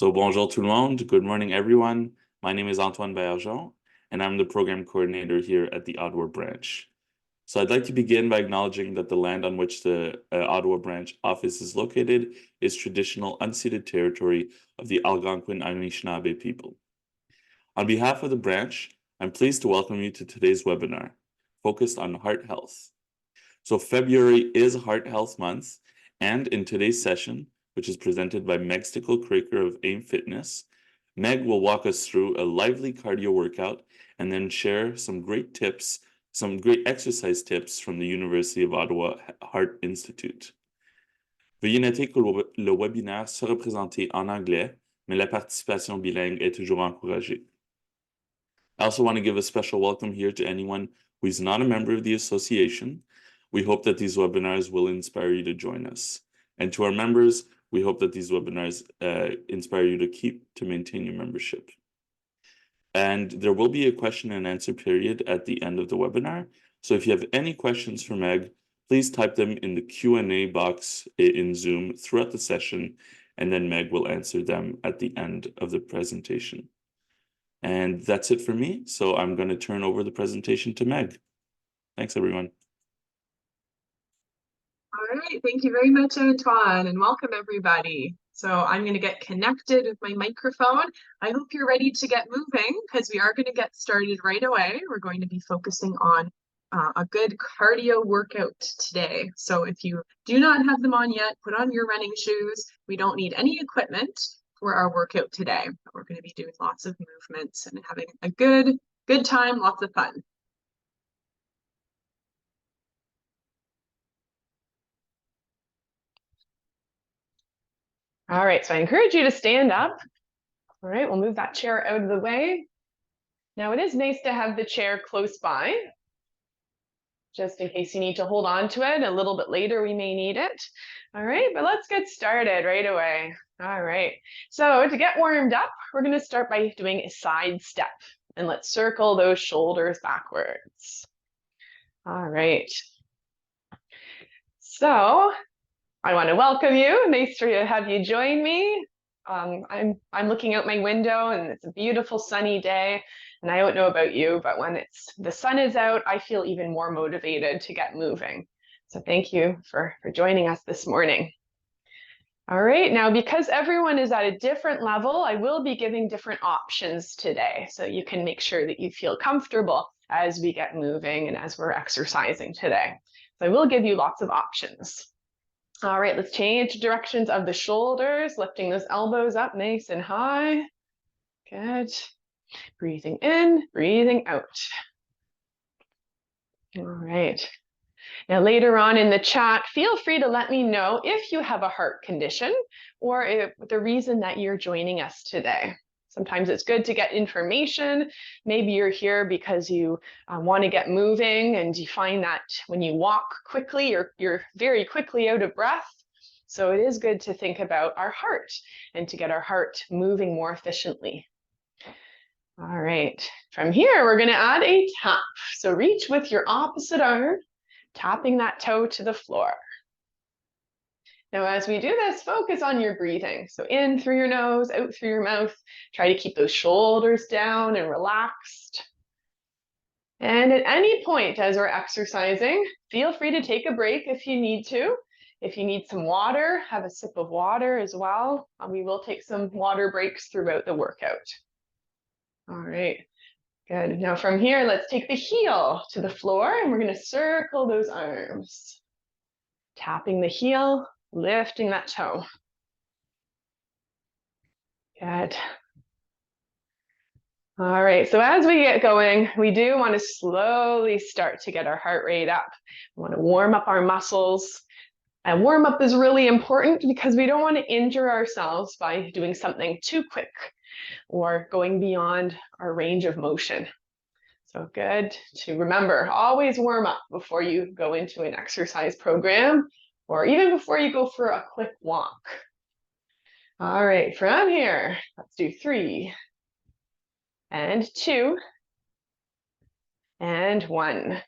So bonjour tout le monde, good morning everyone. My name is Antoine Baillargeon, and I'm the program coordinator here at the Ottawa branch. So I'd like to begin by acknowledging that the land on which the Ottawa branch office is located is traditional unceded territory of the Algonquin Anishinaabe people. On behalf of the branch, I'm pleased to welcome you to today's webinar, focused on heart health. So February is Heart Health Month, and in today's session, which is presented by Meg Stickl-Kroeker of AIM Fitness, Meg will walk us through a lively cardio workout and then share some great tips, some great exercise tips from the University of Ottawa Heart Institute. Veuillez noter que le webinaire sera présenté en anglais, mais la participation bilingue est toujours encouragée. I also want to give a special welcome here to anyone who is not a member of the association. We hope that these webinars will inspire you to join us. And to our members, we hope that these webinars inspire you to maintain your membership. And there will be a question and answer period at the end of the webinar. So if you have any questions for Meg, please type them in the Q&A box in Zoom throughout the session, and then Meg will answer them at the end of the presentation. And that's it for me. So I'm going to turn over the presentation to Meg. Thanks, everyone. All right, thank you very much, Antoine, and welcome everybody. So I'm going to get connected with my microphone. I hope you're ready to get moving because we are going to get started right away. We're going to be focusing on a good cardio workout today. So if you do not have them on yet, put on your running shoes. We don't need any equipment for our workout today. We're going to be doing lots of movements and having a good time, lots of fun. All right, so I encourage you to stand up. All right, we'll move that chair out of the way. Now it is nice to have the chair close by, just in case you need to hold on to it. A little bit later, we may need it. All right, but let's get started right away. All right, so to get warmed up, we're gonna start by doing a side step, and let's circle those shoulders backwards. All right. So I want to welcome you. Nice to have you join me. I'm looking out my window and it's a beautiful sunny day. And I don't know about you, but when the sun is out, I feel even more motivated to get moving. So thank you for joining us this morning. All right, now because everyone is at a different level, I will be giving different options today. So you can make sure that you feel comfortable as we get moving and as we're exercising today. So I will give you lots of options. All right, let's change directions of the shoulders, lifting those elbows up nice and high. Good. Breathing in, breathing out. All right. Now later on in the chat, feel free to let me know if you have a heart condition or if the reason that you're joining us today. Sometimes it's good to get information. Maybe you're here because you want to get moving and you find that when you walk quickly, you're very quickly out of breath. So it is good to think about our heart and to get our heart moving more efficiently. All right, from here, we're going to add a tap. So reach with your opposite arm, tapping that toe to the floor. Now, as we do this, focus on your breathing. So in through your nose, out through your mouth. Try to keep those shoulders down and relaxed. And at any point as we're exercising, feel free to take a break if you need to. If you need some water, have a sip of water as well. We will take some water breaks throughout the workout. All right, good. Now from here, let's take the heel to the floor and we're going to circle those arms. Tapping the heel, lifting that toe. Good. All right, so as we get going, we do want to slowly start to get our heart rate up. We want to warm up our muscles. And warm up is really important because we don't want to injure ourselves by doing something too quick or going beyond our range of motion. So good to remember, always warm up before you go into an exercise program or even before you go for a quick walk. All right, from here, let's do 3 and 2 and 1.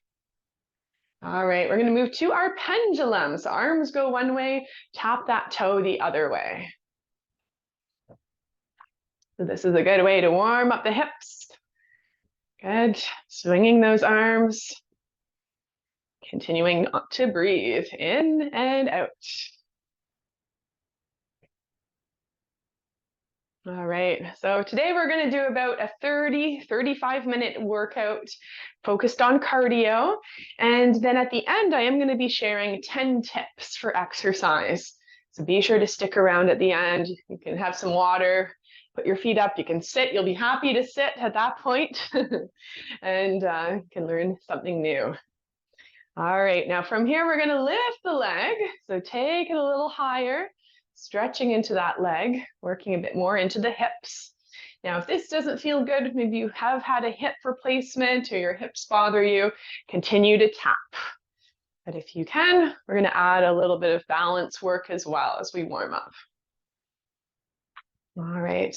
All right, we're going to move to our pendulum. So arms go one way, tap that toe the other way. So this is a good way to warm up the hips. Good. Swinging those arms. Continuing to breathe in and out. All right, so today we're going to do about a 35-minute workout focused on cardio. And then at the end, I am going to be sharing 10 tips for exercise. So be sure to stick around at the end. You can have some water, put your feet up, you can sit. You'll be happy to sit at that point and can learn something new. All right, now from here, we're going to lift the leg. So take it a little higher. Stretching into that leg, working a bit more into the hips. Now, if this doesn't feel good, maybe you have had a hip replacement or your hips bother you, continue to tap. But if you can, we're going to add a little bit of balance work as well as we warm up. All right,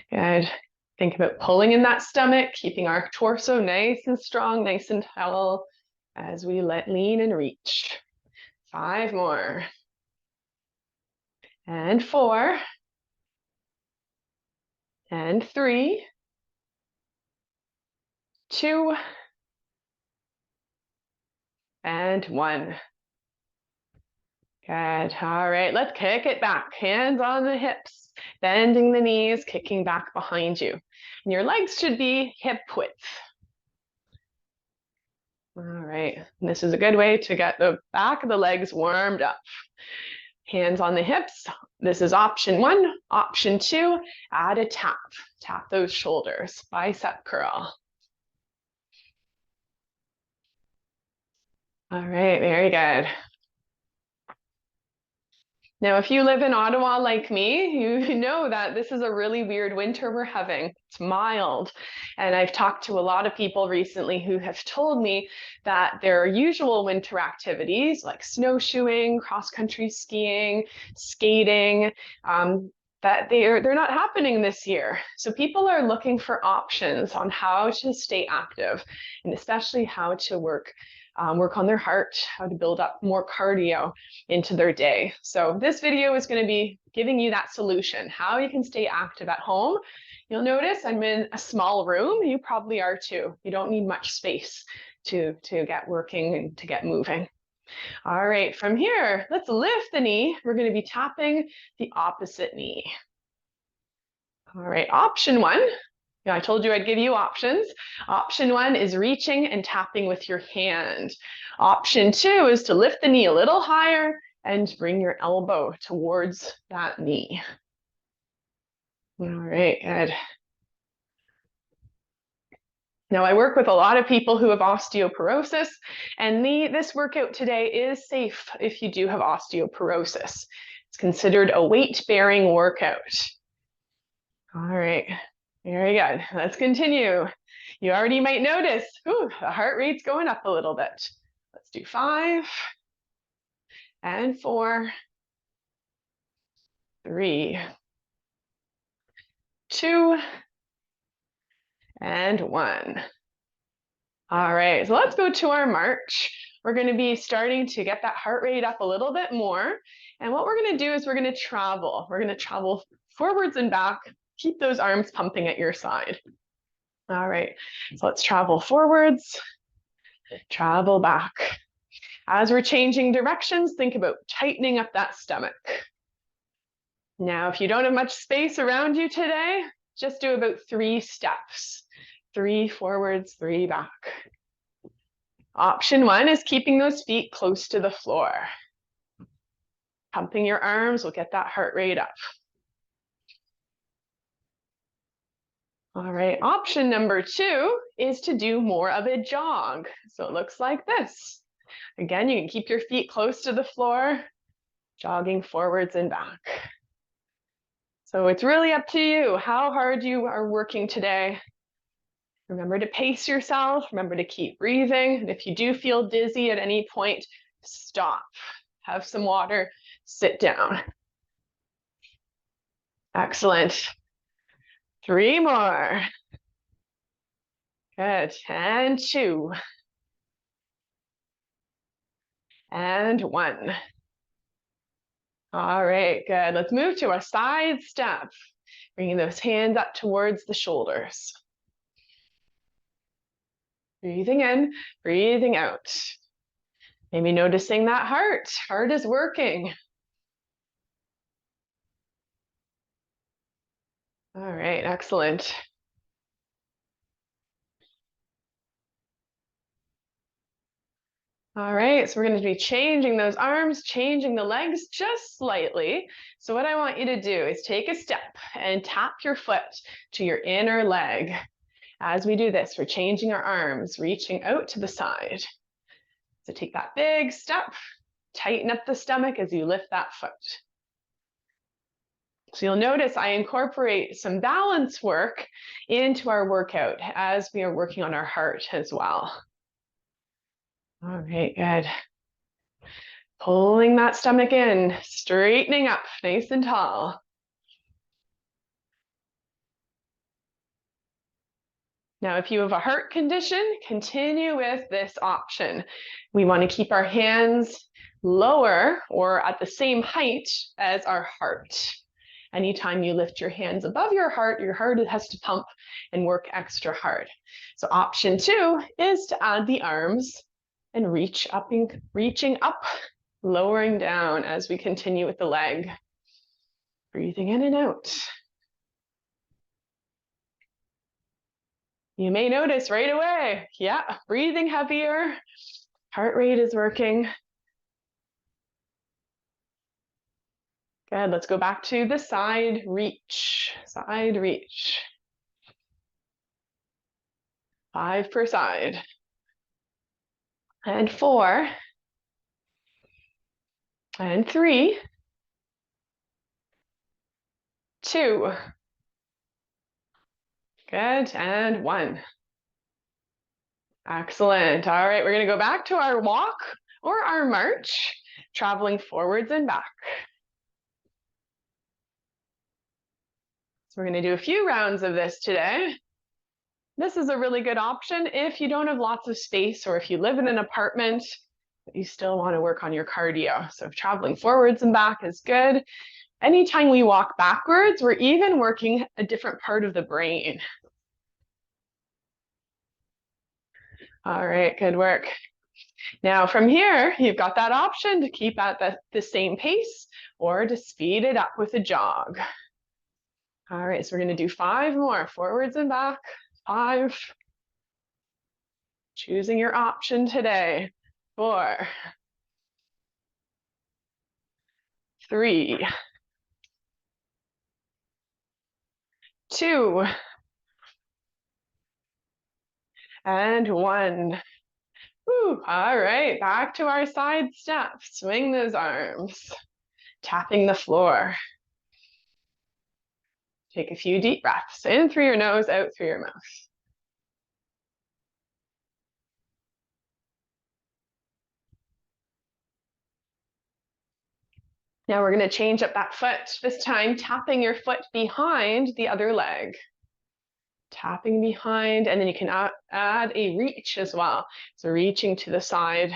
good. Think about pulling in that stomach, keeping our torso nice and strong, nice and tall as we lean and reach. 5 more. And 4, and 3, 2, and 1. Good. All right, let's kick it back. Hands on the hips, bending the knees, kicking back behind you. And your legs should be hip width. All right, and this is a good way to get the back of the legs warmed up. Hands on the hips. This is option 1. Option 2, add a tap. Tap those shoulders, bicep curl. All right, very good. Now, if you live in Ottawa like me, you know that this is a really weird winter we're having. It's mild. And I've talked to a lot of people recently who have told me that their usual winter activities like snowshoeing, cross-country skiing, skating, that they're not happening this year. So people are looking for options on how to stay active and especially how to work on their heart, how to build up more cardio into their day. So this video is going to be giving you that solution, how you can stay active at home. You'll notice I'm in a small room. You probably are too. You don't need much space to get working and to get moving. All right, from here, let's lift the knee. We're going to be tapping the opposite knee. All right, option 1. Yeah, I told you I'd give you options. Option 1 is reaching and tapping with your hand. Option 2 is to lift the knee a little higher and bring your elbow towards that knee. All right, good. Now, I work with a lot of people who have osteoporosis, and this workout today is safe if you do have osteoporosis. It's considered a weight-bearing workout. All right. Very good. Let's continue. You already might notice, the heart rate's going up a little bit. Let's do 5, and 4, 3, 2, and 1. All right, so let's go to our march. We're going to be starting to get that heart rate up a little bit more. And what we're going to do is we're going to travel. We're going to travel forwards and back. Keep those arms pumping at your side. All right, so let's travel forwards, travel back. As we're changing directions, think about tightening up that stomach. Now, if you don't have much space around you today, just do about 3 steps. 3 forwards, 3 back. Option 1 is keeping those feet close to the floor. Pumping your arms will get that heart rate up. All right, option number 2 is to do more of a jog. So it looks like this. Again, you can keep your feet close to the floor, jogging forwards and back. So it's really up to you how hard you are working today. Remember to pace yourself, remember to keep breathing. And if you do feel dizzy at any point, stop, have some water, sit down. Excellent. 3 more. Good, and 2. And 1. All right, good. Let's move to a side step. Bringing those hands up towards the shoulders. Breathing in, breathing out. Maybe noticing that heart. Heart is working. All right, excellent. All right, so we're going to be changing those arms, changing the legs just slightly. So what I want you to do is take a step and tap your foot to your inner leg. As we do this, we're changing our arms, reaching out to the side. So take that big step, tighten up the stomach as you lift that foot. So you'll notice I incorporate some balance work into our workout as we are working on our heart as well. All right, good. Pulling that stomach in, straightening up, nice and tall. Now, if you have a heart condition, continue with this option. We want to keep our hands lower or at the same height as our heart. Anytime you lift your hands above your heart has to pump and work extra hard. So option 2 is to add the arms and reaching up, lowering down as we continue with the leg. Breathing in and out. You may notice right away, yeah, breathing heavier, heart rate is working. Good, let's go back to the side reach, side reach. 5 per side. And 4. And 3. 2. Good, and 1. Excellent. All right, we're going to go back to our walk or our march, traveling forwards and back. So we're going to do a few rounds of this today. This is a really good option if you don't have lots of space or if you live in an apartment, but you still want to work on your cardio. So traveling forwards and back is good. Anytime we walk backwards, we're even working a different part of the brain. All right, good work. Now from here, you've got that option to keep at the same pace or to speed it up with a jog. All right, so we're going to do 5 more, forwards and back, 5. Choosing your option today. 4, 3, 2, and 1. Whew. All right, back to our side step. Swing those arms, tapping the floor. Take a few deep breaths, in through your nose, out through your mouth. Now we're going to change up that foot, this time tapping your foot behind the other leg. Tapping behind, and then you can add a reach as well. So reaching to the side.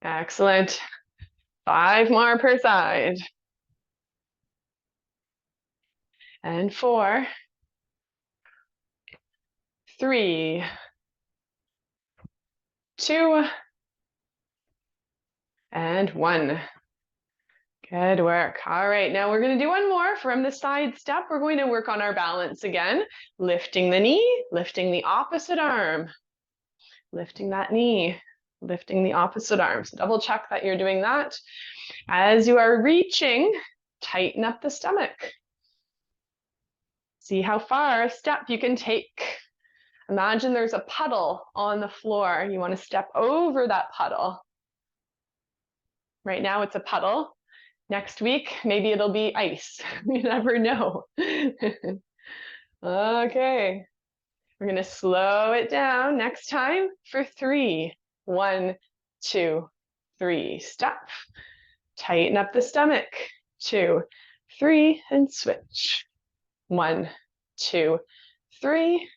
Excellent. 5 more per side. And 4, 3, 2, and 1. Good work. All right, now we're going to do one more from the side step. We're going to work on our balance again, lifting the knee, lifting the opposite arm, lifting that knee, lifting the opposite arm. So double check that you're doing that. As you are reaching, tighten up the stomach. See how far a step you can take. Imagine there's a puddle on the floor. You want to step over that puddle. Right now it's a puddle. Next week, maybe it'll be ice. You never know. Okay. We're going to slow it down next time for 3. 1, 2, 3. Step. Tighten up the stomach. 2, 3, and switch. 1, 2, 3.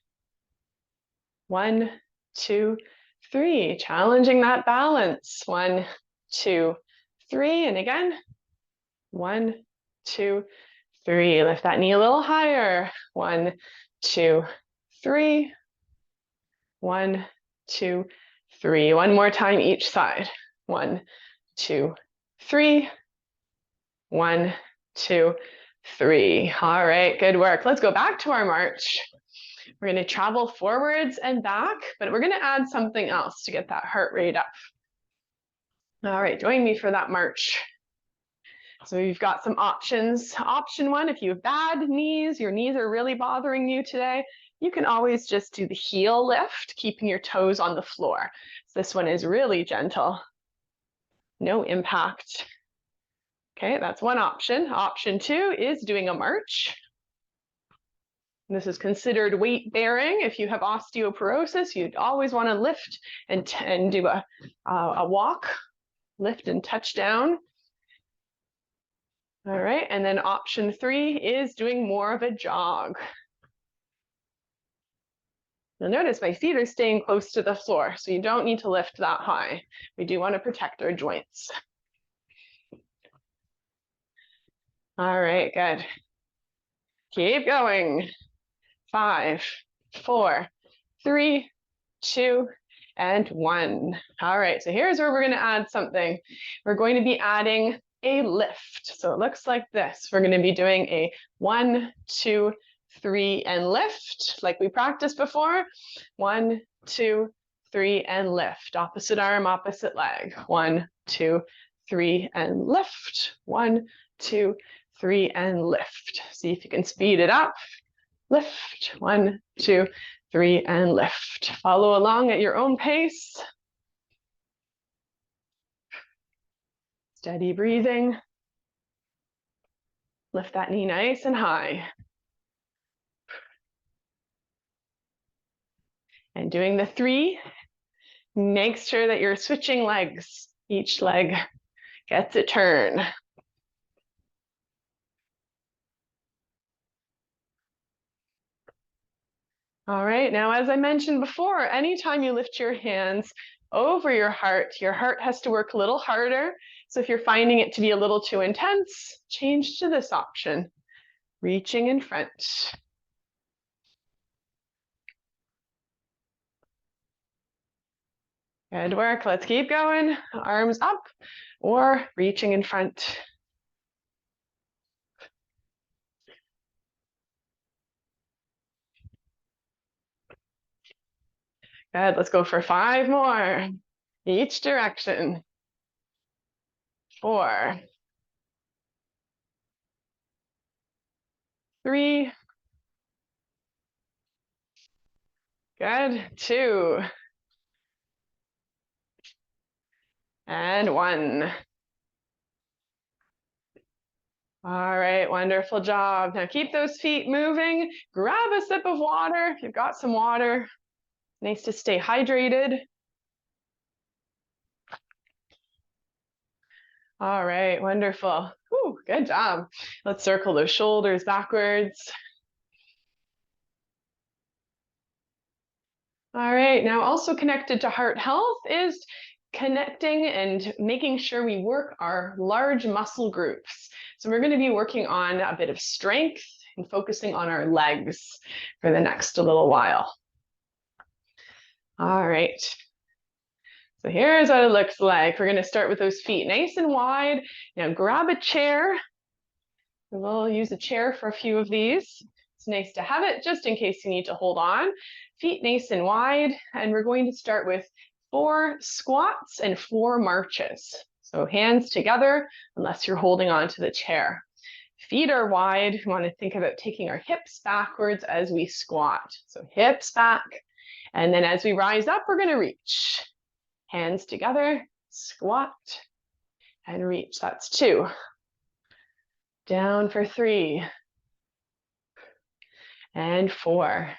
1, 2, 3. Challenging that balance. 1, 2, 3. And again, 1, 2, 3. Lift that knee a little higher. 1, 2, 3. 1, 2, 3. One more time each side. 1, 2, 3. 1, 2, 3. All right, good work. Let's go back to our march. We're going to travel forwards and back, but we're going to add something else to get that heart rate up. All right, join me for that march. So we've got some options. Option 1, if you have bad knees, your knees are really bothering you today, you can always just do the heel lift, keeping your toes on the floor. So this one is really gentle. No impact. Okay, that's one option. Option 2 is doing a march. This is considered weight bearing. If you have osteoporosis, you'd always want to lift and do a walk, lift and touch down. All right, and then option 3 is doing more of a jog. You'll notice my feet are staying close to the floor, so you don't need to lift that high. We do want to protect our joints. All right, good. Keep going. 5, 4, 3, 2, and 1. All right, so here's where we're going to add something. We're going to be adding a lift. So it looks like this. We're going to be doing a 1, 2, 3, and lift, like we practiced before. 1, 2, 3, and lift. Opposite arm, opposite leg. 1, 2, 3, and lift. 1, 2, 3, and lift. See if you can speed it up. Lift. 1, 2, 3, and lift. Follow along at your own pace. Steady breathing. Lift that knee nice and high. And doing the 3, make sure that you're switching legs. Each leg gets a turn. All right, now as I mentioned before, anytime you lift your hands over your heart has to work a little harder. So if you're finding it to be a little too intense, change to this option, reaching in front. Good work, let's keep going. Arms up or reaching in front. Good, let's go for 5 more. Each direction. 4, 3, good, 2, and 1. All right, wonderful job. Now keep those feet moving. Grab a sip of water if you've got some water. Nice to stay hydrated. All right, wonderful. Whew, good job. Let's circle those shoulders backwards. All right, now also connected to heart health is connecting and making sure we work our large muscle groups. So we're going to be working on a bit of strength and focusing on our legs for the next little while. All right. So here's what it looks like. We're going to start with those feet nice and wide. Now grab a chair. We'll use a chair for a few of these. It's nice to have it just in case you need to hold on. Feet nice and wide. And we're going to start with 4 squats and 4 marches. So hands together, unless you're holding on to the chair. Feet are wide. We want to think about taking our hips backwards as we squat. So hips back. And then as we rise up, we're going to reach. Hands together, squat, and reach. That's 2. Down for 3. And 4.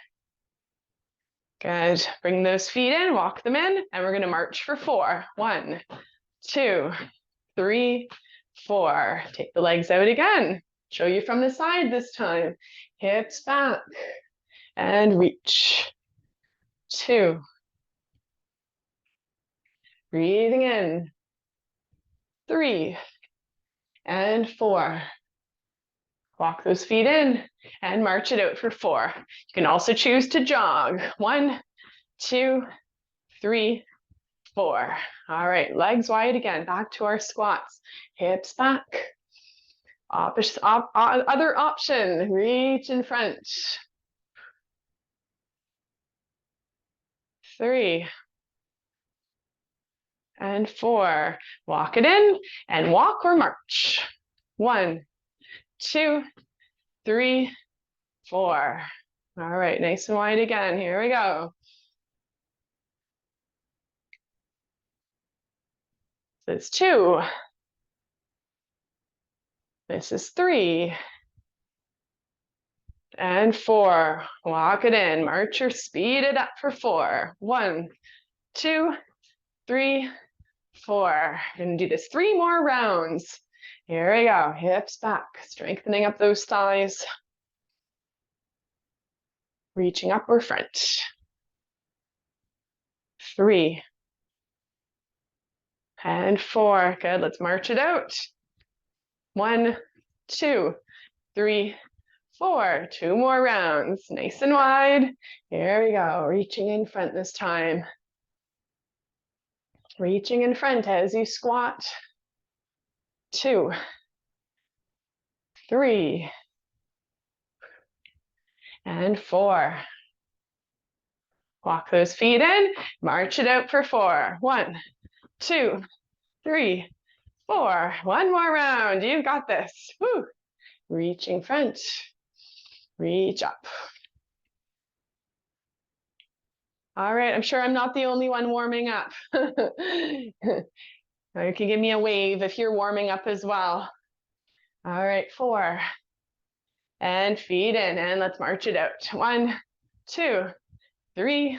Good. Bring those feet in, walk them in, and we're going to march for 4. 1, 2, 3, 4. Take the legs out again. Show you from the side this time. Hips back and reach. 2, Breathing in. 3 and 4. Walk those feet in and march it out for 4. You can also choose to jog. 1, 2, 3, 4. All right, legs wide again, back to our squats. Hips back. Other option, reach in front. 3 and 4. Walk it in and walk or march. 1, 2, 3, 4. All right, nice and wide again. Here we go. This is 2. This is 3. And 4. Walk it in. March or speed it up for 4. 1, 2, 3, 4. We're going to do this 3 more rounds. Here we go. Hips back, strengthening up those thighs. Reaching up or front. 3 and 4. Good. Let's march it out. 1, 2, 3, 4. 2 more rounds. Nice and wide. Here we go. Reaching in front this time. Reaching in front as you squat. 2, 3, and 4. Walk those feet in. March it out for 4. 1, 2, 3, 4. 1 more round. You've got this. Woo. Reaching front. Reach up. All right, I'm sure I'm not the only one warming up. You can give me a wave if you're warming up as well. All right, 4. And feet in, and let's march it out. 1, 2, 3,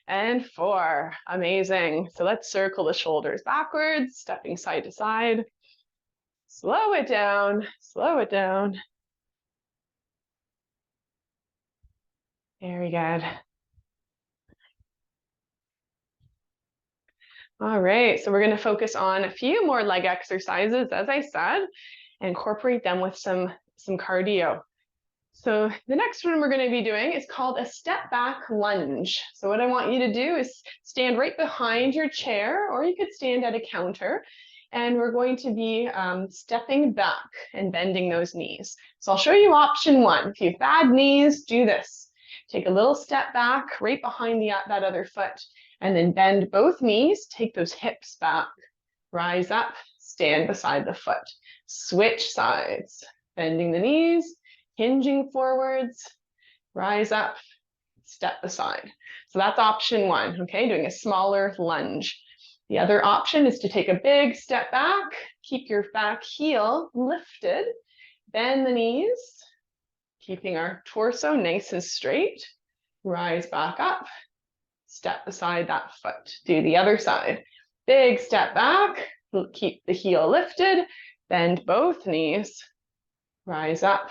and 4. Amazing. So let's circle the shoulders backwards, stepping side to side. Slow it down, slow it down. Very good. All right, so we're going to focus on a few more leg exercises, as I said, and incorporate them with some cardio. So the next one we're going to be doing is called a step back lunge. So what I want you to do is stand right behind your chair, or you could stand at a counter, and we're going to be stepping back and bending those knees. So I'll show you option 1. If you have bad knees, do this. Take a little step back right behind that other foot, and then bend both knees, take those hips back, rise up, stand beside the foot. Switch sides, bending the knees, hinging forwards, rise up, step aside. So that's option 1, okay? Doing a smaller lunge. The other option is to take a big step back, keep your back heel lifted, bend the knees, keeping our torso nice and straight, rise back up, step beside that foot. Do the other side. Big step back, keep the heel lifted, bend both knees, rise up,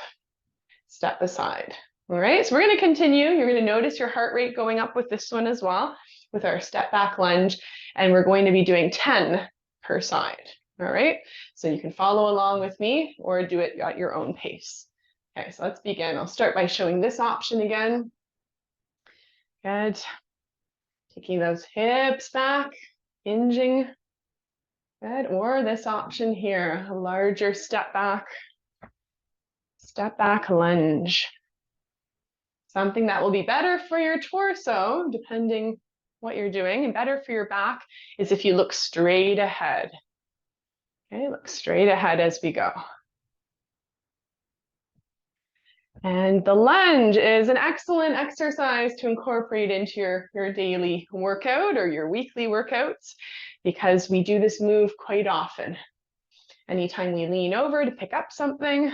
step aside. All right, so we're going to continue. You're going to notice your heart rate going up with this one as well, with our step back lunge, and we're going to be doing 10 per side. All right, so you can follow along with me or do it at your own pace. Okay, so let's begin. I'll start by showing this option again. Good. Taking those hips back, hinging. Good, or this option here, a larger step back lunge. Something that will be better for your torso, depending what you're doing, and better for your back is if you look straight ahead. Okay, look straight ahead as we go. And the lunge is an excellent exercise to incorporate into your daily workout or your weekly workouts, because we do this move quite often. Anytime we lean over to pick up something,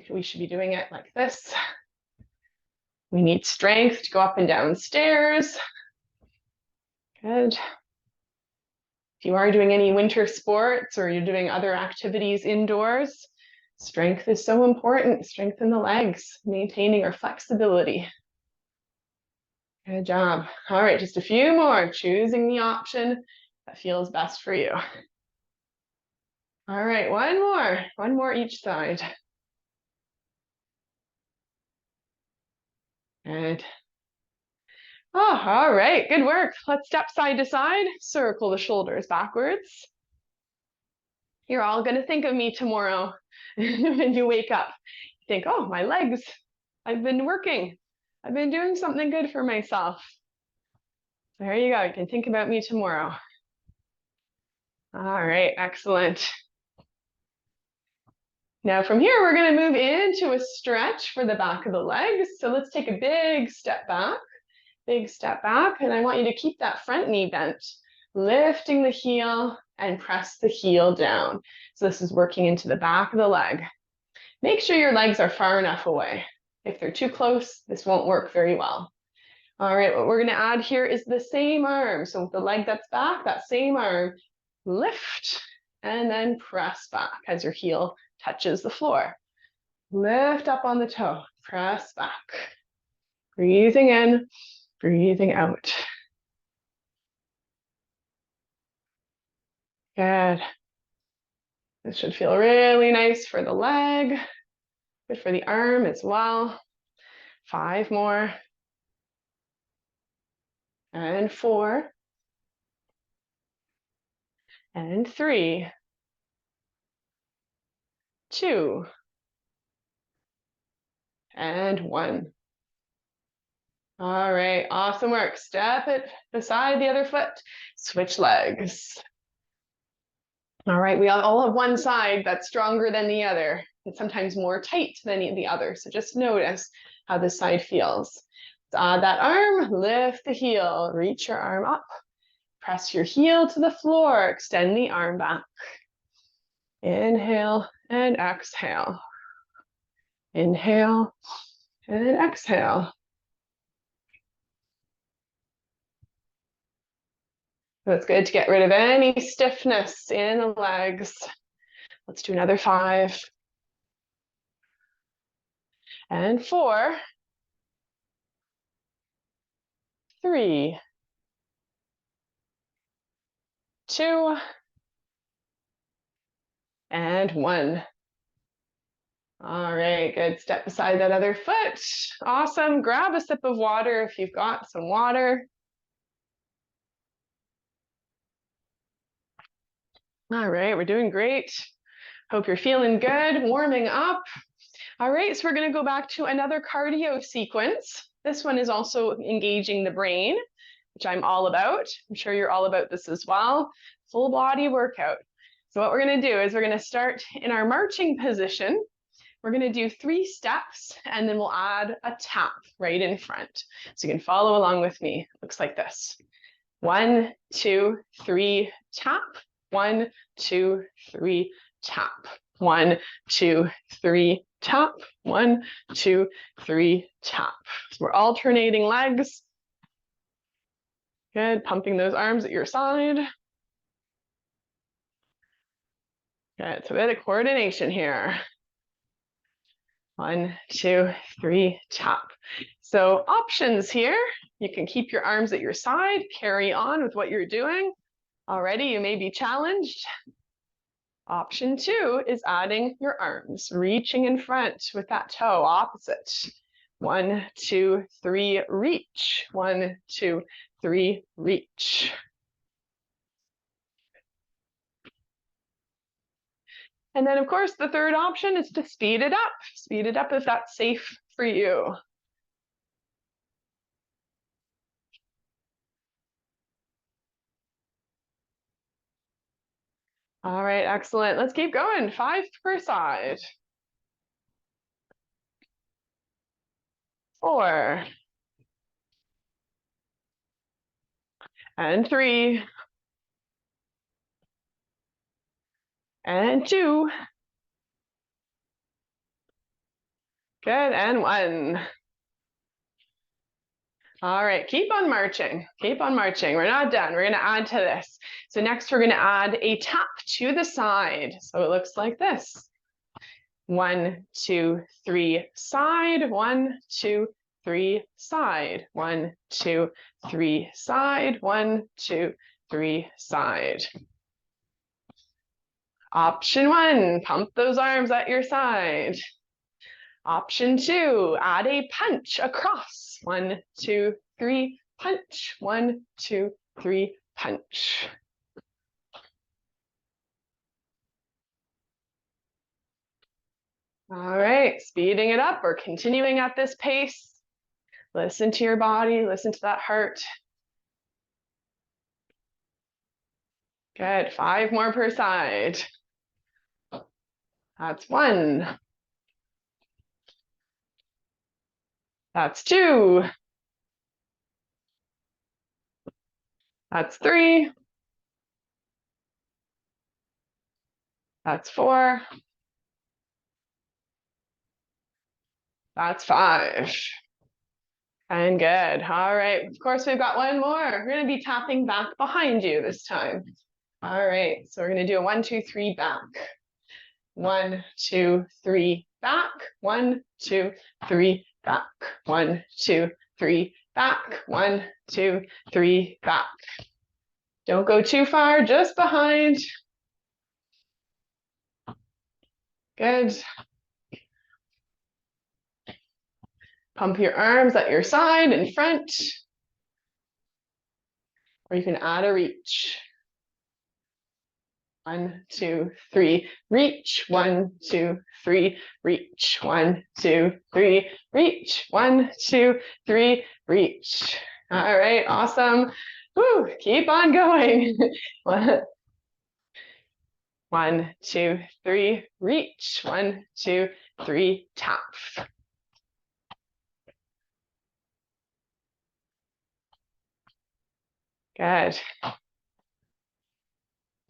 we should be doing it like this. We need strength to go up and down stairs. Good. If you are doing any winter sports or you're doing other activities indoors, strength is so important. Strengthen the legs, maintaining our flexibility. Good job. All right, just a few more. Choosing the option that feels best for you. All right, one more each side. Good. Oh, all right, good work. Let's step side to side, circle the shoulders backwards. You're all gonna think of me tomorrow when you wake up. Think, oh, my legs, I've been working. I've been doing something good for myself. There you go, you can think about me tomorrow. All right, excellent. Now from here, we're gonna move into a stretch for the back of the legs. So let's take a big step back, and I want you to keep that front knee bent, lifting the heel and press the heel down. So this is working into the back of the leg. Make sure your legs are far enough away. If they're too close, this won't work very well. All right, what we're gonna add here is the same arm. So the leg that's back, that same arm, lift and then press back as your heel touches the floor. Lift up on the toe, press back. Breathing in, breathing out. Good. This should feel really nice for the leg, good for the arm as well. 5 more. And 4. And 3. 2. And 1. All right, awesome work. Step it beside the other foot, switch legs. All right, we all have one side that's stronger than the other, and sometimes more tight than the other. So just notice how this side feels. That arm, lift the heel, reach your arm up, press your heel to the floor, extend the arm back. Inhale and exhale. Inhale and exhale. So it's good to get rid of any stiffness in the legs. Let's do another 5. And 4. 3. 2. And 1. All right, good. Step beside that other foot. Awesome. Grab a sip of water if you've got some water. All right, we're doing great. Hope you're feeling good, warming up. All right, so we're going to go back to another cardio sequence. This one is also engaging the brain, which I'm all about. I'm sure you're all about this as well. Full body workout. So what we're going to do is we're going to start in our marching position. We're going to do 3 steps, and then we'll add a tap right in front. So you can follow along with me. It looks like this. 1, 2, 3, tap. 1, 2, 3, tap. 1, 2, 3, tap. 1, 2, 3, tap. So we're alternating legs. Good, pumping those arms at your side. Good, so a bit of coordination here. 1, 2, 3, tap. So options here, you can keep your arms at your side, carry on with what you're doing. Already you may be challenged. Option 2 is adding your arms, reaching in front with that toe opposite. 1, 2, 3, reach. 1, 2, 3, reach. And then of course the third option is to speed it up. Speed it up if that's safe for you. All right, excellent. Let's keep going. 5 per side. 4. And 3. And 2. Good, and 1. All right, keep on marching. Keep on marching. We're not done. We're going to add to this. So next we're going to add a tap to the side. So it looks like this. 1, 2, 3, side. 1, 2, 3, side. 1, 2, 3, side. 1, 2, 3, side. Option 1, pump those arms at your side. Option 2, add a punch across. 1, 2, 3, punch. 1, 2, 3, punch. All right, speeding it up or continuing at this pace. Listen to your body, listen to that heart. Good, 5 more per side. That's 1. That's 2. That's 3. That's 4. That's 5. And good. All right. Of course, we've got one more. We're going to be tapping back behind you this time. All right. So we're going to do a 1, 2, 3 back. 1, 2, 3 back. 1, 2, 3 back. 1, 2, 3 back. 1, 2, 3 back. Don't go too far, just behind. Good. Pump your arms at your side in front. Or you can add a reach. 1, 2, 3, reach. 1, 2, 3, reach. 1, 2, 3, reach. 1, 2, 3, reach. All right, awesome. Woo, keep on going. 1, 2, 3, reach. 1, 2, 3, tap. Good.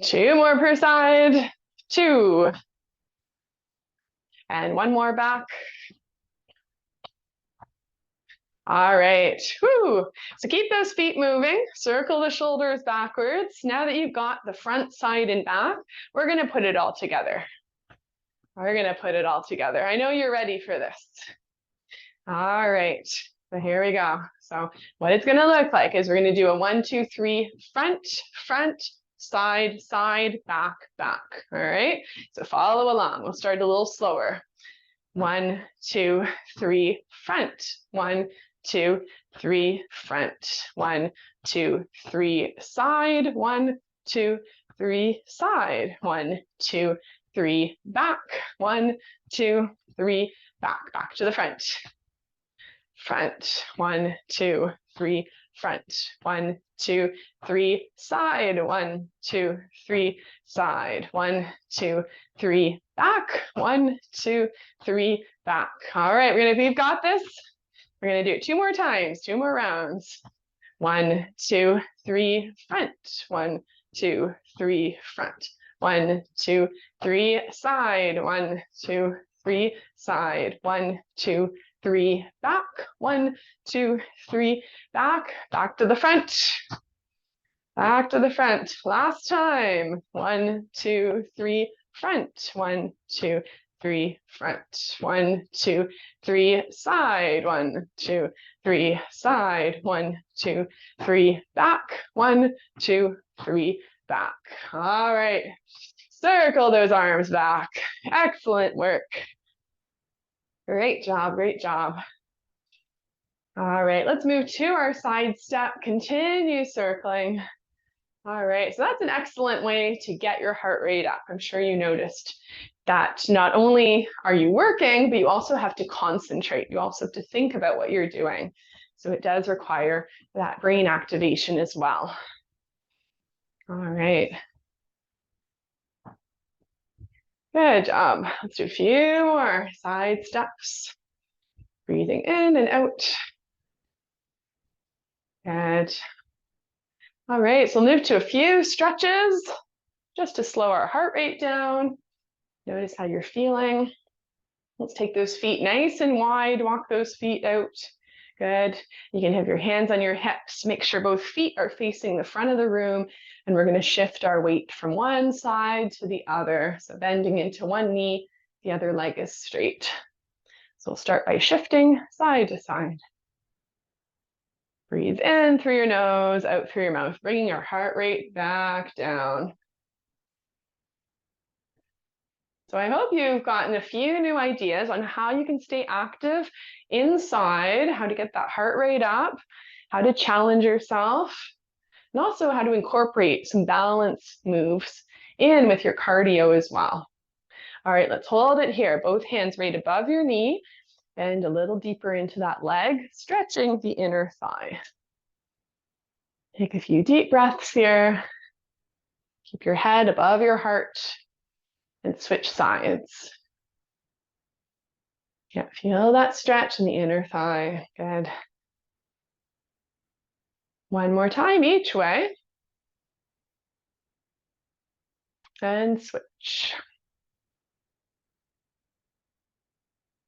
2 more per side. 2. And 1 more back. All right. Woo. So keep those feet moving. Circle the shoulders backwards. Now that you've got the front, side, and back, we're going to put it all together. We're going to put it all together. I know you're ready for this. All right. So here we go. So what it's going to look like is we're going to do a 1, 2, 3, front, front, side, side, back, back. All right. So follow along. We'll start a little slower. 1, 2, 3, front. 1, 2, 3, front. 1, 2, 3, side. 1, 2, 3, side. 1, 2, 3, back. 1, 2, 3, back. Back to the front. Front. 1, 2, 3, front. 1, 2, 3, side. 1, 2, 3, side. 1, 2, 3, back. 1, 2, 3, back. All right, we've got this. We're gonna do it 2 more times, 2 more rounds. 1, 2, 3, front. 1, 2, 3, front. 1, 2, 3, side. 1, 2, 3, side. 1, 2, 3, back. 1, 2, 3, back. Back to the front. Back to the front. Last time. 1, 2, 3, front. 1, 2, 3, front. 1, 2, 3, side. 1, 2, 3, side. 1, 2, 3, back. 1, 2, 3, back. All right. Circle those arms back. Excellent work. Great job, great job. All right, let's move to our side step. Continue circling. All right, so that's an excellent way to get your heart rate up. I'm sure you noticed that not only are you working, but you also have to concentrate. You also have to think about what you're doing. So it does require that brain activation as well. All right. Good job. Let's do a few more side steps. Breathing in and out. Good. All right, so we'll move to a few stretches just to slow our heart rate down. Notice how you're feeling. Let's take those feet nice and wide, walk those feet out. Good. You can have your hands on your hips. Make sure both feet are facing the front of the room, and we're going to shift our weight from one side to the other. So bending into one knee, the other leg is straight. So we'll start by shifting side to side. Breathe in through your nose, out through your mouth, bringing your heart rate back down. So I hope you've gotten a few new ideas on how you can stay active inside, how to get that heart rate up, how to challenge yourself, and also how to incorporate some balance moves in with your cardio as well. All right, let's hold it here. Both hands right above your knee, bend a little deeper into that leg, stretching the inner thigh. Take a few deep breaths here. Keep your head above your heart and switch sides. Yeah, feel that stretch in the inner thigh. Good. One more time each way. And switch.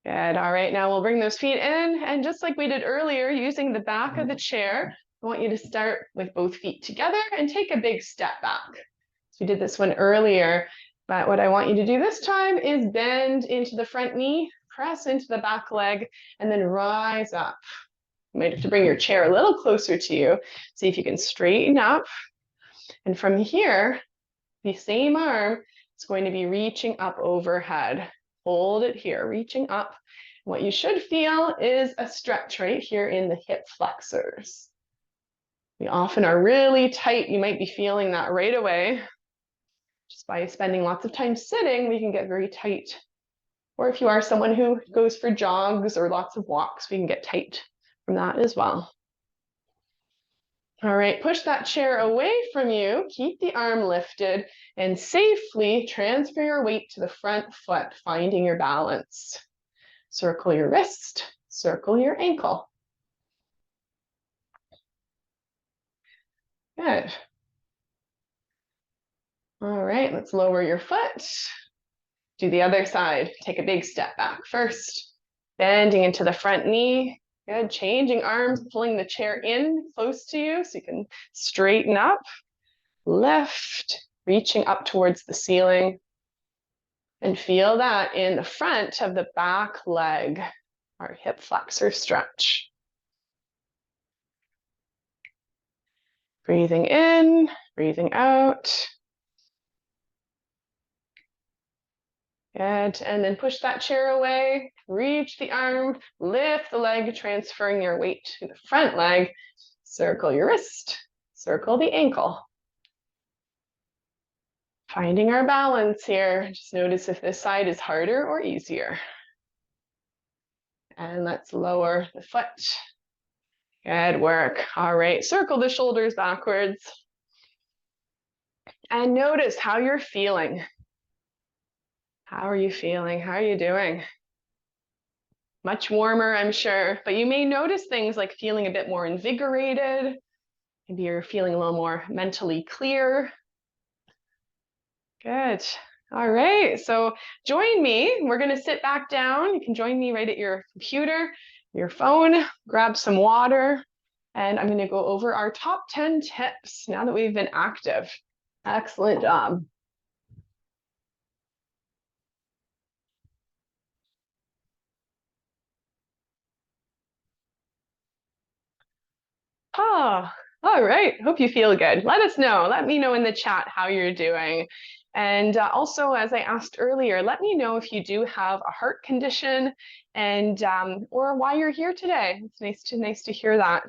Good. All right, now we'll bring those feet in. And just like we did earlier, using the back of the chair, I want you to start with both feet together and take a big step back. So we did this one earlier, but what I want you to do this time is bend into the front knee, press into the back leg, and then rise up. You might have to bring your chair a little closer to you. See if you can straighten up. And from here, the same arm is going to be reaching up overhead. Hold it here, reaching up. What you should feel is a stretch right here in the hip flexors. We often are really tight. You might be feeling that right away. Just by spending lots of time sitting, we can get very tight. Or if you are someone who goes for jogs or lots of walks, we can get tight from that as well. All right, push that chair away from you. Keep the arm lifted and safely transfer your weight to the front foot, finding your balance. Circle your wrist, circle your ankle. Good. All right, let's lower your foot. Do the other side. Take a big step back first. Bending into the front knee. Good. Changing arms, pulling the chair in close to you so you can straighten up. Lift, reaching up towards the ceiling. And feel that in the front of the back leg, our hip flexor stretch. Breathing in, breathing out. Good, and then push that chair away, reach the arm, lift the leg, transferring your weight to the front leg. Circle your wrist, circle the ankle. Finding our balance here. Just notice if this side is harder or easier. And let's lower the foot. Good work. All right, circle the shoulders backwards. And notice how you're feeling. How are you feeling? How are you doing? Much warmer, I'm sure, but you may notice things like feeling a bit more invigorated. Maybe you're feeling a little more mentally clear. Good. All right, so join me. We're going to sit back down. You can join me right at your computer, your phone, grab some water, and I'm going to go over our top 10 tips now that we've been active. Excellent job. Oh, all right. Hope you feel good. Let us know. Let me know in the chat how you're doing. And also, as I asked earlier, let me know if you do have a heart condition and or why you're here today. It's nice to hear that.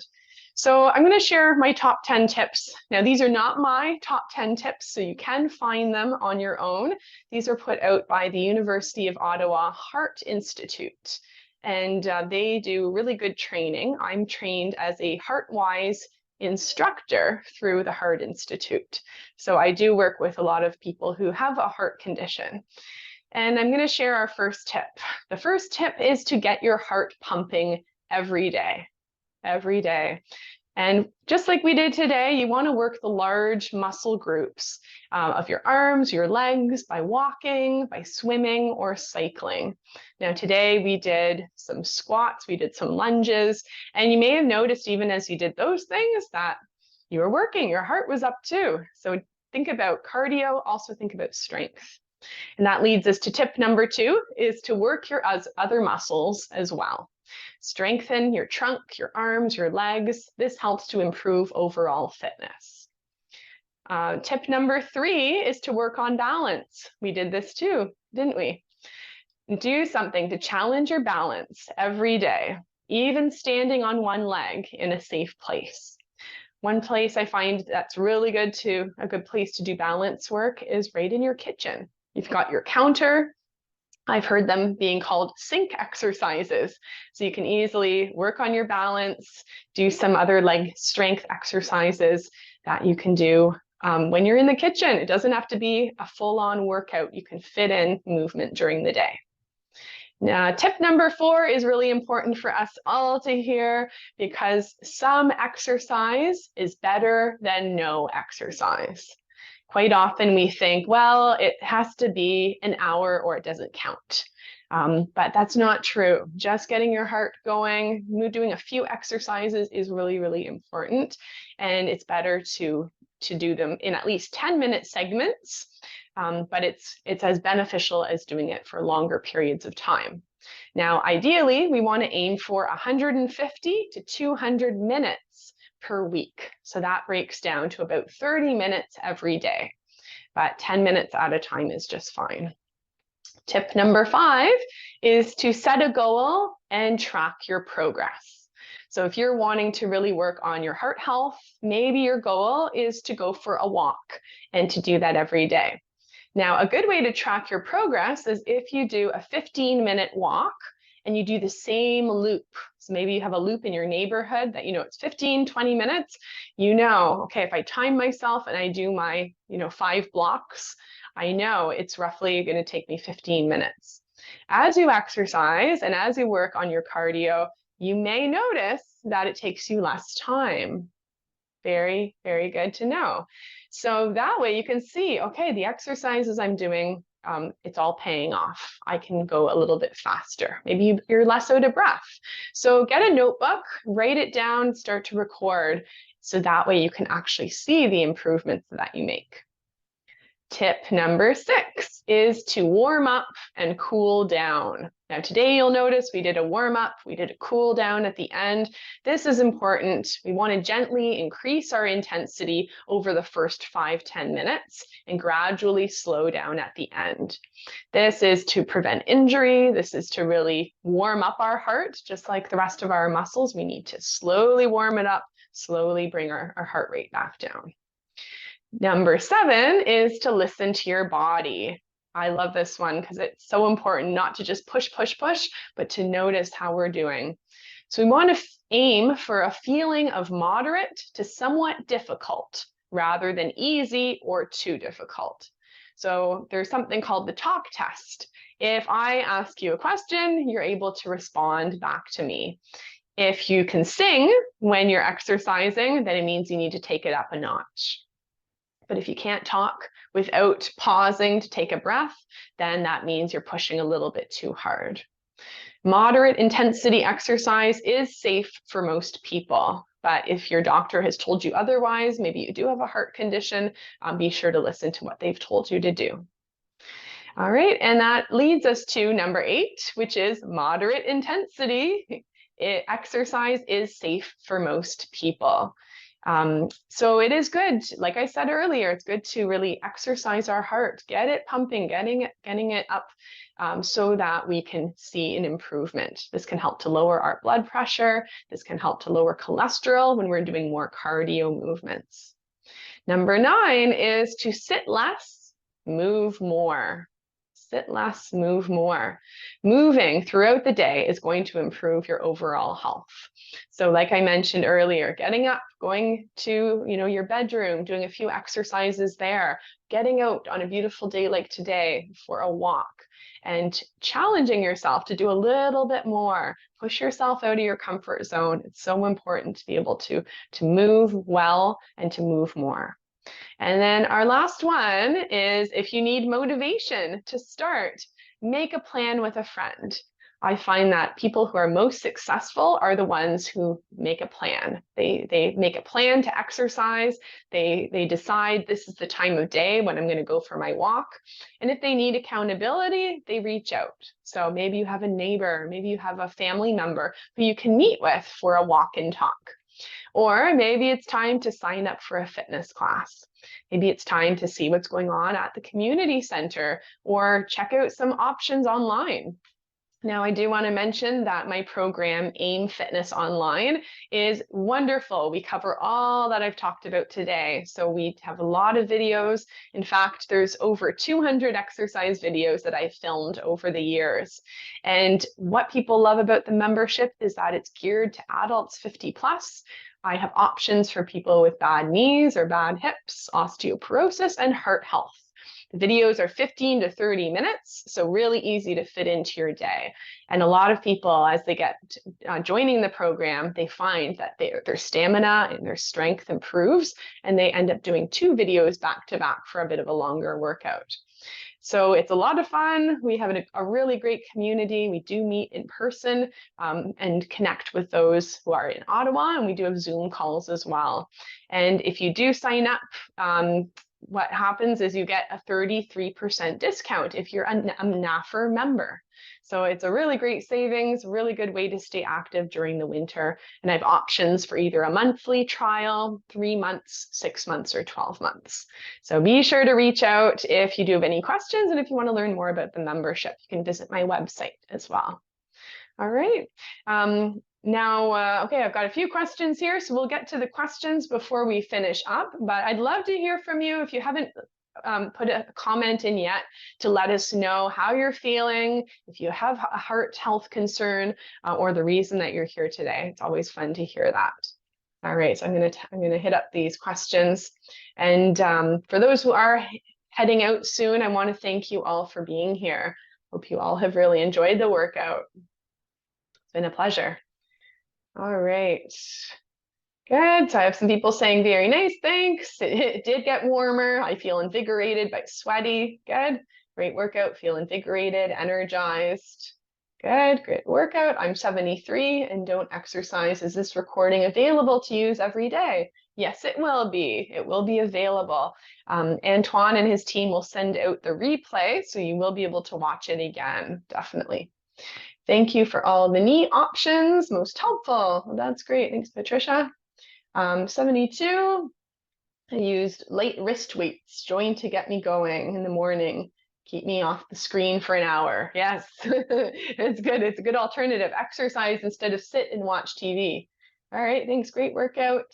So I'm going to share my top 10 tips. Now, these are not my top 10 tips, so you can find them on your own. These are put out by the University of Ottawa Heart Institute. And they do really good training. I'm trained as a HeartWise instructor through the Heart Institute. So I do work with a lot of people who have a heart condition. And I'm going to share our first tip. The first tip is to get your heart pumping every day. Every day. And just like we did today, you want to work the large muscle groups of your arms, your legs, by walking, by swimming, or cycling. Now today we did some squats, we did some lunges, and you may have noticed even as you did those things that you were working, your heart was up too. So think about cardio, also think about strength. And that leads us to tip number 2, is to work your other muscles as well. Strengthen your trunk, your arms, your legs. This helps to improve overall fitness. Tip number 3 is to work on balance. We did this too, didn't we? Do something to challenge your balance every day, even standing on one leg in a safe place. One place I find that's really a good place to do balance work is right in your kitchen. You've got your counter. I've heard them being called sink exercises. So you can easily work on your balance, do some other leg strength exercises that you can do when you're in the kitchen. It doesn't have to be a full-on workout. You can fit in movement during the day. Now, tip number 4 is really important for us all to hear because some exercise is better than no exercise. Quite often we think, well, it has to be an hour or it doesn't count. But that's not true. Just getting your heart going, doing a few exercises is really, really important. And it's better to do them in at least 10-minute segments. But it's as beneficial as doing it for longer periods of time. Now, ideally, we want to aim for 150 to 200 minutes per week. So that breaks down to about 30 minutes every day, but 10 minutes at a time is just fine. Tip number 5 is to set a goal and track your progress. So if you're wanting to really work on your heart health, maybe your goal is to go for a walk and to do that every day. Now, a good way to track your progress is if you do a 15-minute walk and you do the same loop. So maybe you have a loop in your neighborhood that it's 15, 20 minutes. Okay, if I time myself and I do my 5 blocks, I know it's roughly going to take me 15 minutes. As you exercise and as you work on your cardio, you may notice that it takes you less time. Very, very good to know. So that way you can see, okay, the exercises I'm doing, it's all paying off. I can go a little bit faster. Maybe you're less out of breath. So get a notebook, write it down, start to record. So that way you can actually see the improvements that you make. Tip number 6 is to warm up and cool down. Now today you'll notice we did a warm up, we did a cool down at the end. This is important. We want to gently increase our intensity over the first 5-10 minutes and gradually slow down at the end. This is to prevent injury. This is to really warm up our heart, just like the rest of our muscles. We need to slowly warm it up, slowly bring our heart rate back down. Number 7 is to listen to your body. I love this one because it's so important not to just push, but to notice how we're doing. So we want to aim for a feeling of moderate to somewhat difficult rather than easy or too difficult. So there's something called the talk test. If I ask you a question, you're able to respond back to me. If you can sing when you're exercising, then it means you need to take it up a notch. But if you can't talk without pausing to take a breath, then that means you're pushing a little bit too hard. Moderate intensity exercise is safe for most people, but if your doctor has told you otherwise, maybe you do have a heart condition, be sure to listen to what they've told you to do. All right, and that leads us to number 8, which is moderate intensity. Exercise is safe for most people. So it is good, like I said earlier, it's good to really exercise our heart, get it pumping, getting it up so that we can see an improvement. This can help to lower our blood pressure. This can help to lower cholesterol when we're doing more cardio movements. Number 9 is to sit less, move more. Sit less, move more. Moving throughout the day is going to improve your overall health. So like I mentioned earlier, getting up, going to your bedroom, doing a few exercises there, getting out on a beautiful day like today for a walk, and challenging yourself to do a little bit more. Push yourself out of your comfort zone. It's so important to be able to move well and to move more. And then our last one is if you need motivation to start, make a plan with a friend. I find that people who are most successful are the ones who make a plan. They make a plan to exercise. They decide this is the time of day when I'm going to go for my walk. And if they need accountability, they reach out. So maybe you have a neighbor, maybe you have a family member who you can meet with for a walk and talk. Or maybe it's time to sign up for a fitness class. Maybe it's time to see what's going on at the community center or check out some options online. Now, I do want to mention that my program, AIM Fitness Online, is wonderful. We cover all that I've talked about today. So we have a lot of videos. In fact, there's over 200 exercise videos that I've filmed over the years. And what people love about the membership is that it's geared to adults 50 plus. I have options for people with bad knees or bad hips, osteoporosis, and heart health. The videos are 15 to 30 minutes, so really easy to fit into your day. And a lot of people, as they get joining the program, they find that their stamina and their strength improves, and they end up doing 2 videos back to back for a bit of a longer workout. So it's a lot of fun. We have a really great community. We do meet in person and connect with those who are in Ottawa, and we do have Zoom calls as well. And if you do sign up, what happens is you get a 33% discount if you're a NAFR member. So it's a really great savings, really good way to stay active during the winter. And I have options for either a monthly trial, 3 months, 6 months, or 12 months. So be sure to reach out if you do have any questions. And if you want to learn more about the membership, you can visit my website as well. All right. Okay, I've got a few questions here, so we'll get to the questions before we finish up, but I'd love to hear from you if you haven't put a comment in yet to let us know how you're feeling, if you have a heart health concern, or the reason that you're here today. It's always fun to hear that. All right, so I'm gonna hit up these questions. And for those who are heading out soon, I want to thank you all for being here. Hope you all have really enjoyed the workout. It's been a pleasure. All right. Good. So I have some people saying very nice, thanks. It did get warmer. I feel invigorated but sweaty. Good. Great workout. Feel invigorated, energized. Good. Great workout. I'm 73 and don't exercise. Is this recording available to use every day? Yes, it will be. It will be available. Antoine and his team will send out the replay, so you will be able to watch it again. Definitely. Thank you for all the knee options. Most helpful. Well, that's great. Thanks, Patricia. 72. I used light wrist weights, joined to get me going in the morning. Keep me off the screen for an hour. Yes, it's good. It's a good alternative. Exercise instead of sit and watch TV. All right, thanks. Great workout.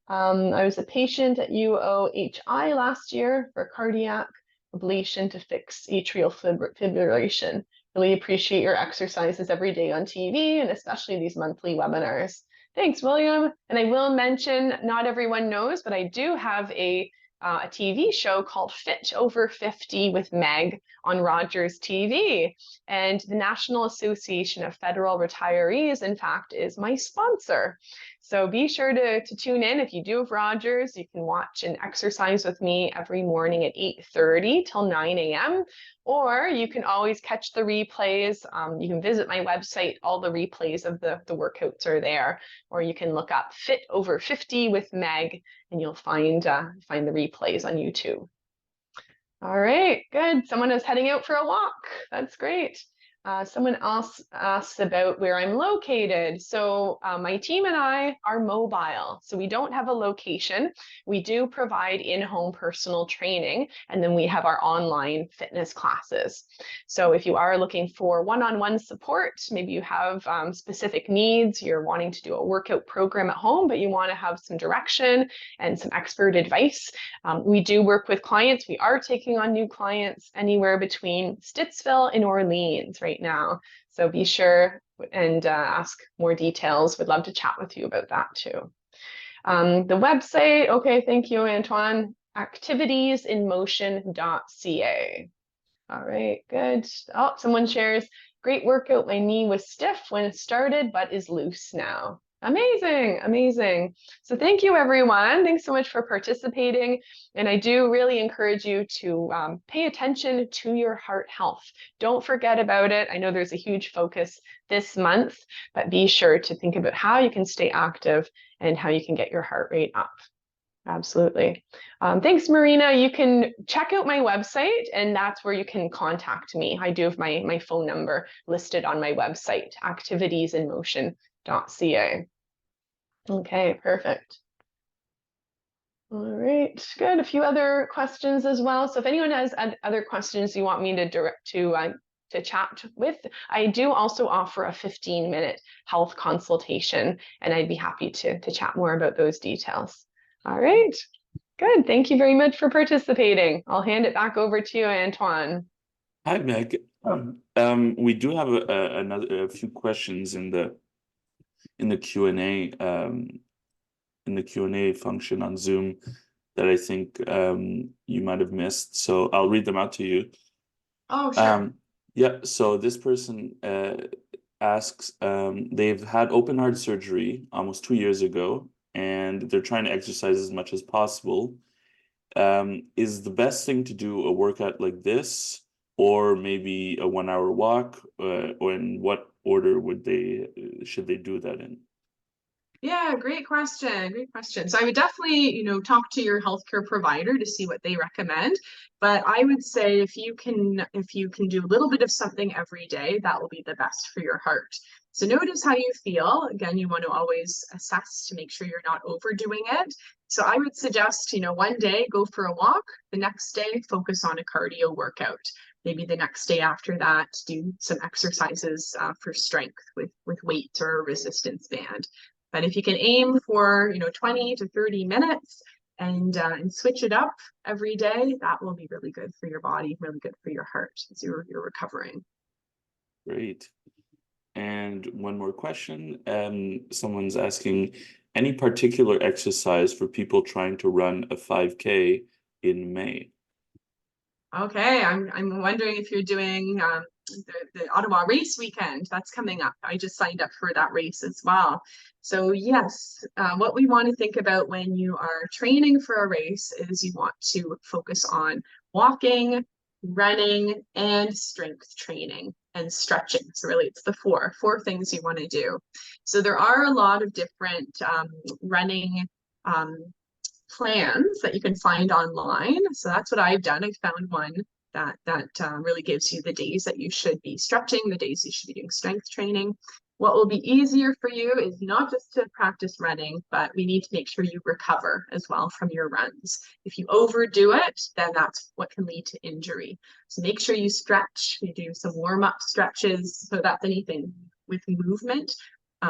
I was a patient at UOHI last year for cardiac ablation to fix atrial fibrillation. Really appreciate your exercises every day on TV and especially these monthly webinars. Thanks, William. And I will mention, not everyone knows, but I do have a TV show called Fit Over 50 with Meg on Rogers TV. And the National Association of Federal Retirees, in fact, is my sponsor. So be sure to tune in. If you do have Rogers, you can watch and exercise with me every morning at 8:30 till 9 a.m. Or you can always catch the replays. You can visit my website. All the replays of the workouts are there. Or you can look up Fit Over 50 with Meg and you'll find the replays on YouTube. All right, good. Someone is heading out for a walk. That's great. Someone else asked about where I'm located. So my team and I are mobile, so we don't have a location. We do provide in-home personal training, and then we have our online fitness classes. So if you are looking for one-on-one support, maybe you have specific needs, you're wanting to do a workout program at home, but you want to have some direction and some expert advice, we do work with clients. We are taking on new clients anywhere between Stittsville and Orleans right now. So be sure and ask more details. Would love to chat with you about that too. The website, okay, thank you, Antoine. activitiesinmotion.ca. All right, good. Oh, someone shares, great workout. My knee was stiff when it started, but is loose now. Amazing, amazing. So thank you, everyone. Thanks so much for participating. And I do really encourage you to pay attention to your heart health. Don't forget about it. I know there's a huge focus this month, but be sure to think about how you can stay active and how you can get your heart rate up. Absolutely. Thanks, Marina. You can check out my website, and that's where you can contact me. I do have my phone number listed on my website, activitiesinmotion.ca. Okay, perfect. All right, good. A few other questions as well. So if anyone has other questions you want me to chat with, I do also offer a 15-minute health consultation, and I'd be happy to chat more about those details. All right, good. Thank you very much for participating. I'll hand it back over to you, Antoine. Hi, Meg. We do have a few questions in the Q&A in the Q&A function on Zoom that I think you might have missed. So I'll read them out to you. Oh, sure. Yeah, so this person asks, they've had open heart surgery almost 2 years ago, and they're trying to exercise as much as possible. Is the best thing to do a workout like this, or maybe a 1 hour walk, or in what order should they do that in? Yeah, great question. Great question. So I would definitely, talk to your healthcare provider to see what they recommend. But I would say if you can do a little bit of something every day, that will be the best for your heart. So notice how you feel. Again, you want to always assess to make sure you're not overdoing it. So I would suggest, one day go for a walk, the next day focus on a cardio workout. Maybe the next day after that, do some exercises for strength with weight or a resistance band. But if you can aim for 20 to 30 minutes and switch it up every day, that will be really good for your body, really good for your heart as you're recovering. Great. And one more question. Someone's asking, any particular exercise for people trying to run a 5K in May? Okay, I'm wondering if you're doing the Ottawa race weekend that's coming up. I just signed up for that race as well. So yes, what we want to think about when you are training for a race is you want to focus on walking, running, and strength training and stretching. So really it's the four things you want to do. So there are a lot of different running plans that you can find online. So that's what I've done. I found one that really gives you the days that you should be stretching, the days you should be doing strength training. What will be easier for you is not just to practice running, but we need to make sure you recover as well from your runs. If you overdo it, then that's what can lead to injury. So make sure you stretch, you do some warm-up stretches. So that's anything with movement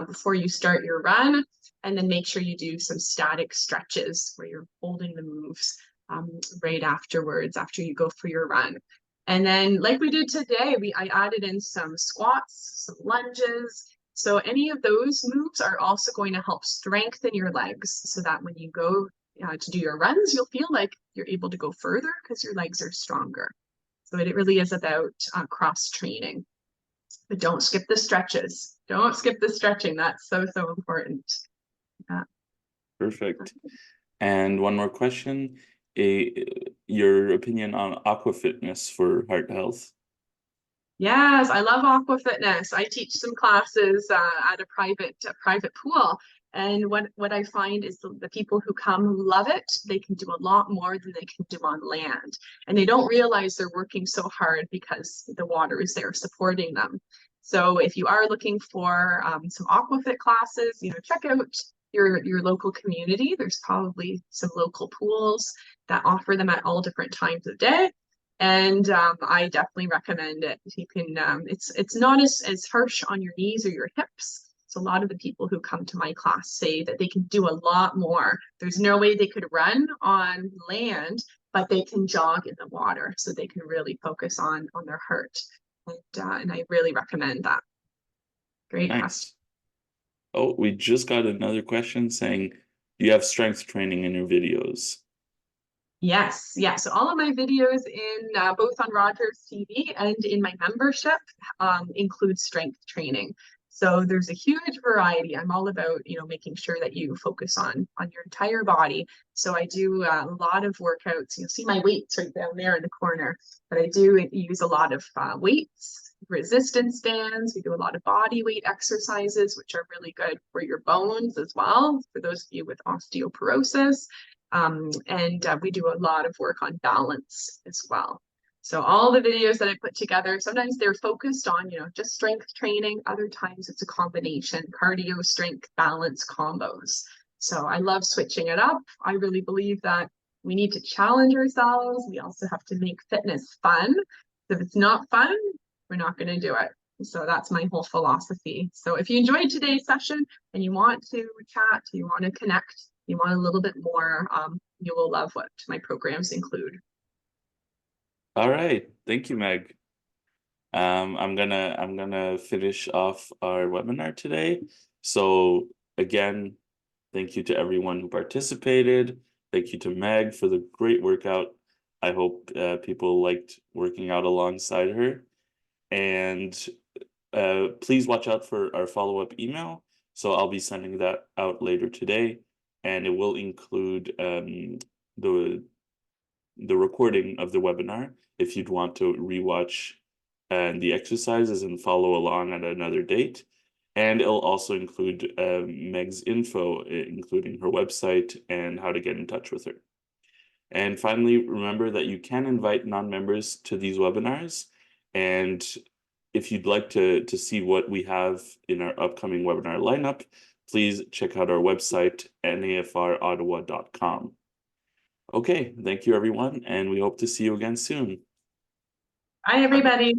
before you start your run. And then make sure you do some static stretches where you're holding the moves right afterwards, after you go for your run. And then like we did today, I added in some squats, some lunges. So any of those moves are also going to help strengthen your legs so that when you go to do your runs, you'll feel like you're able to go further because your legs are stronger. So it really is about cross training. But don't skip the stretches. Don't skip the stretching. That's so important. Perfect. And one more question, your opinion on aqua fitness for heart health? Yes, I love aqua fitness. I teach some classes at a private pool. And what I find is the people who come who love it, they can do a lot more than they can do on land. And they don't realize they're working so hard because the water is there supporting them. So if you are looking for some aquafit classes, check out your local community. There's probably some local pools that offer them at all different times of day. And I definitely recommend it. You can, it's not as harsh on your knees or your hips. So a lot of the people who come to my class say that they can do a lot more. There's no way they could run on land, but they can jog in the water. So they can really focus on their heart. And I really recommend that. Great question. Oh, we just got another question saying, do you have strength training in your videos? Yes, yeah. So all of my videos in both on Rogers TV and in my membership include strength training. So there's a huge variety. I'm all about, you know, making sure that you focus on your entire body. So I do a lot of workouts. You'll see my weights right down there in the corner, but I do use a lot of weights, resistance bands. We do a lot of body weight exercises, which are really good for your bones as well, for those of you with osteoporosis. And we do a lot of work on balance as well. So all the videos that I put together, sometimes they're focused on, you know, just strength training. Other times it's a combination, cardio, strength, balance combos. So I love switching it up. I really believe that we need to challenge ourselves. We also have to make fitness fun. If it's not fun, we're not going to do it. So that's my whole philosophy. So if you enjoyed today's session and you want to chat, you want to connect, you want a little bit more, you will love what my programs include. All right, thank you, Meg. I'm gonna finish off our webinar today. So again, thank you to everyone who participated. Thank you to Meg for the great workout. I hope people liked working out alongside her. And please watch out for our follow-up email. So I'll be sending that out later today, and it will include the recording of the webinar if you'd want to rewatch the exercises and follow along at another date. And it'll also include Meg's info, including her website and how to get in touch with her. And finally, remember that you can invite non-members to these webinars. And if you'd like to see what we have in our upcoming webinar lineup, please check out our website, nafrottawa.com. Okay, thank you, everyone, and we hope to see you again soon. Bye, everybody.